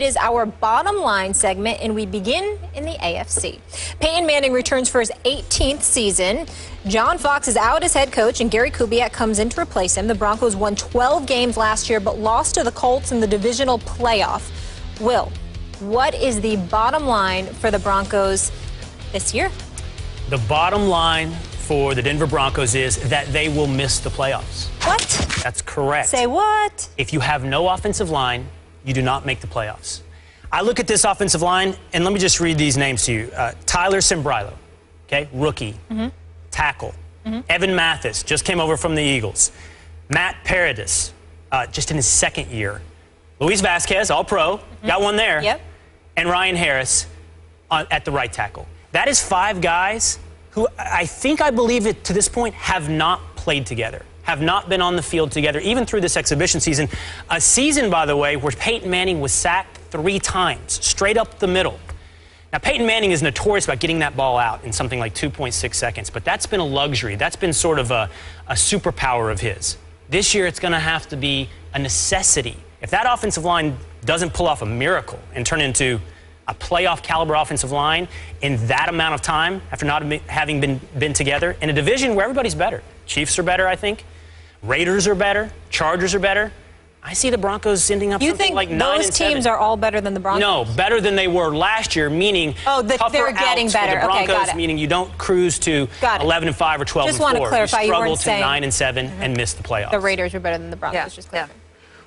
It is our bottom line segment, and we begin in the AFC. Peyton Manning returns for his 18th season. John Fox is out as head coach, and Gary Kubiak comes in to replace him. The Broncos won 12 games last year, but lost to the Colts in the divisional playoff. Will, what is the bottom line for the Broncos this year? The bottom line for the Denver Broncos is that they will miss the playoffs. What? That's correct. Say what? If you have no offensive line, you do not make the playoffs. I look at this offensive line, and let me just read these names to you. Tyler Sembrilo, okay, rookie, tackle. Evan Mathis just came over from the Eagles. Matt Paradis, just in his second year. Luis Vasquez, all-pro, got one there. Yep. And Ryan Harris at the right tackle. That is 5 guys who I believe it to this point have not played together, have not been on the field together, even through this exhibition season. A season, by the way, where Peyton Manning was sacked 3 times, straight up the middle. Now, Peyton Manning is notorious about getting that ball out in something like 2.6 seconds, but that's been a luxury. That's been sort of a superpower of his. This year, it's going to have to be a necessity. If that offensive line doesn't pull off a miracle and turn into a playoff caliber offensive line in that amount of time, after not having been together, in a division where everybody's better. Chiefs are better, I think. Raiders are better. Chargers are better. I see the Broncos ending up something like 9 and 7. You think those teams are all better than the Broncos? No, better than they were last year, meaning they're getting better. For the Broncos, Okay, got it. meaning you don't cruise to 11 and 5 or 12 just and 4. Want to clarify, you struggle weren't to saying 9 and 7 and miss the playoffs. The Raiders were better than the Broncos. Just clarifying.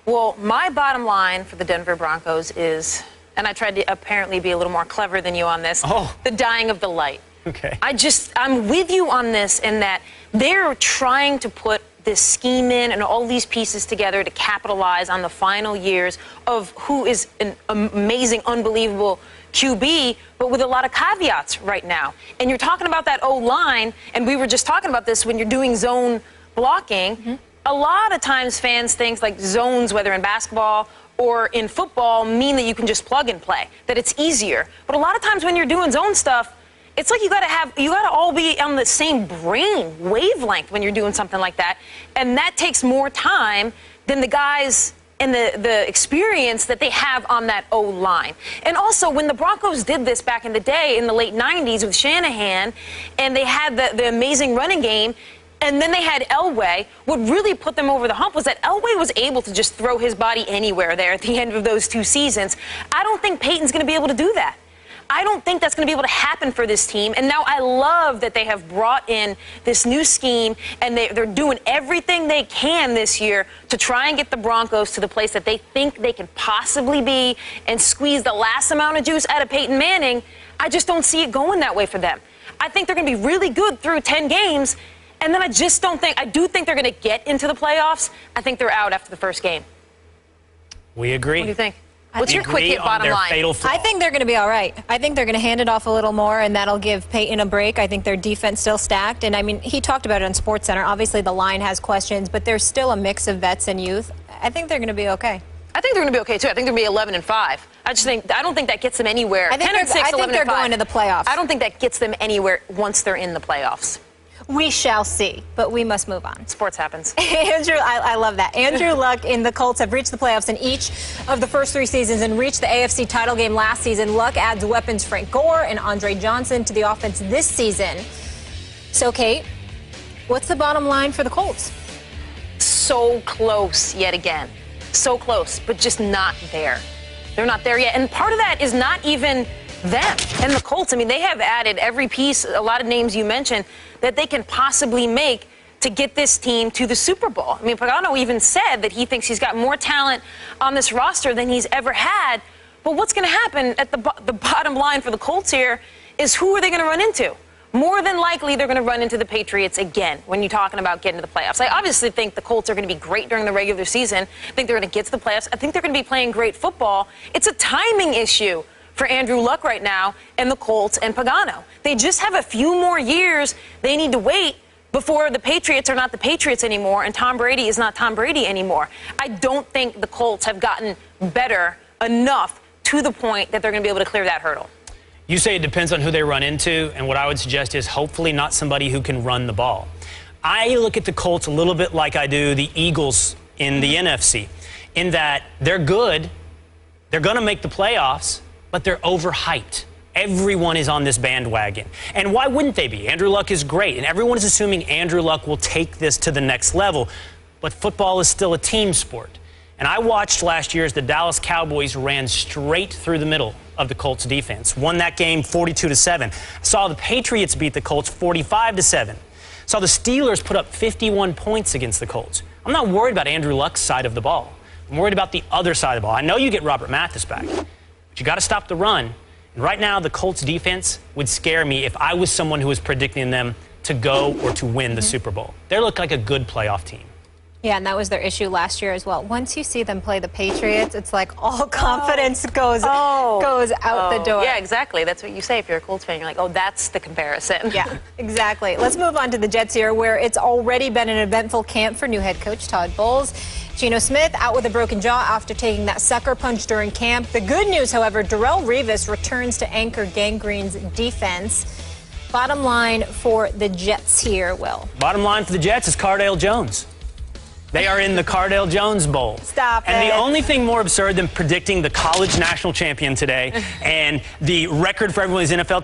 Well, my bottom line for the Denver Broncos is, and I tried to apparently be a little more clever than you on this, the dying of the light. Okay. I'm with you on this in that they're trying to put this scheme in and all these pieces together to capitalize on the final years of who is an amazing, unbelievable QB, but with a lot of caveats right now. And you're talking about that O-line, and we were just talking about this when you're doing zone blocking. A lot of times fans think like zones, whether in basketball or in football, mean that you can just plug and play, that it's easier. But a lot of times when you're doing zone stuff, it's like you gotta all be on the same brain wavelength when you're doing something like that. And that takes more time than the guys and the experience that they have on that O-line. And also, when the Broncos did this back in the day in the late 90s with Shanahan, and they had the amazing running game, and then they had Elway, what really put them over the hump was that Elway was able to just throw his body anywhere there at the end of those 2 seasons. I don't think Peyton's going to be able to do that. I don't think that's going to be able to happen for this team. And now I love that they have brought in this new scheme, and they're doing everything they can this year to try and get the Broncos to the place that they think they can possibly be and squeeze the last amount of juice out of Peyton Manning. I just don't see it going that way for them. I think they're going to be really good through 10 games. And then I do think they're going to get into the playoffs. I think they're out after the first game. We agree. What do you think? What's your quick hit bottom line? I think they're going to be all right. I think they're going to hand it off a little more, and that'll give Peyton a break. I think their defense still stacked. And, I mean, he talked about it on SportsCenter. Obviously, the line has questions, but there's still a mix of vets and youth. I think they're going to be okay. I think they're going to be okay, too. I think they're going to be 11 and 5. I don't think that gets them anywhere. I think they're going to the playoffs. I don't think that gets them anywhere once they're in the playoffs. We shall see, but we must move on. Sports happens. Andrew, I love that. Andrew Luck and the Colts have reached the playoffs in each of the first 3 seasons and reached the AFC title game last season. Luck adds weapons Frank Gore and Andre Johnson to the offense this season. So, Kate, what's the bottom line for the Colts? So close yet again. So close, but just not there. They're not there yet. And part of that is not even them and the Colts. I mean, they have added every piece, a lot of names you mentioned, that they can possibly make to get this team to the Super Bowl. I mean, Pagano even said that he thinks he's got more talent on this roster than he's ever had. But what's going to happen at the bottom line for the Colts here is who are they going to run into? More than likely, they're going to run into the Patriots again when you're talking about getting to the playoffs. I obviously think the Colts are going to be great during the regular season. I think they're going to get to the playoffs. I think they're going to be playing great football. It's a timing issue for Andrew Luck right now and the Colts and Pagano. They just have a few more years they need to wait before the Patriots are not the Patriots anymore and Tom Brady is not Tom Brady anymore. I don't think the Colts have gotten better enough to the point that they're going to be able to clear that hurdle. You say it depends on who they run into, and what I would suggest is hopefully not somebody who can run the ball. I look at the Colts a little bit like I do the Eagles in the NFC, in that they're good. They're going to make the playoffs, but they're overhyped. Everyone is on this bandwagon. And why wouldn't they be? Andrew Luck is great, and everyone is assuming Andrew Luck will take this to the next level. But football is still a team sport. And I watched last year as the Dallas Cowboys ran straight through the middle of the Colts defense. Won that game 42-7. Saw the Patriots beat the Colts 45-7. Saw the Steelers put up 51 points against the Colts. I'm not worried about Andrew Luck's side of the ball. I'm worried about the other side of the ball. I know you get Robert Mathis back, but you got to stop the run. And right now, the Colts defense would scare me if I was someone who was predicting them to go or to win the Super Bowl. They look like a good playoff team. Yeah, and that was their issue last year as well. Once you see them play the Patriots, it's like all confidence goes out the door. Yeah, exactly. That's what you say if you're a Colts fan. You're like, oh, that's the comparison. Yeah, exactly. Let's move on to the Jets here, where it's already been an eventful camp for new head coach Todd Bowles. Geno Smith out with a broken jaw after taking that sucker punch during camp. The good news, however, Darrelle Revis returns to anchor Gang Green's defense. Bottom line for the Jets here, Will. Bottom line for the Jets is Cardale Jones. They are in the Cardale Jones Bowl. Stop it. And the only thing more absurd than predicting the college national champion today and the record for everyone's NFL team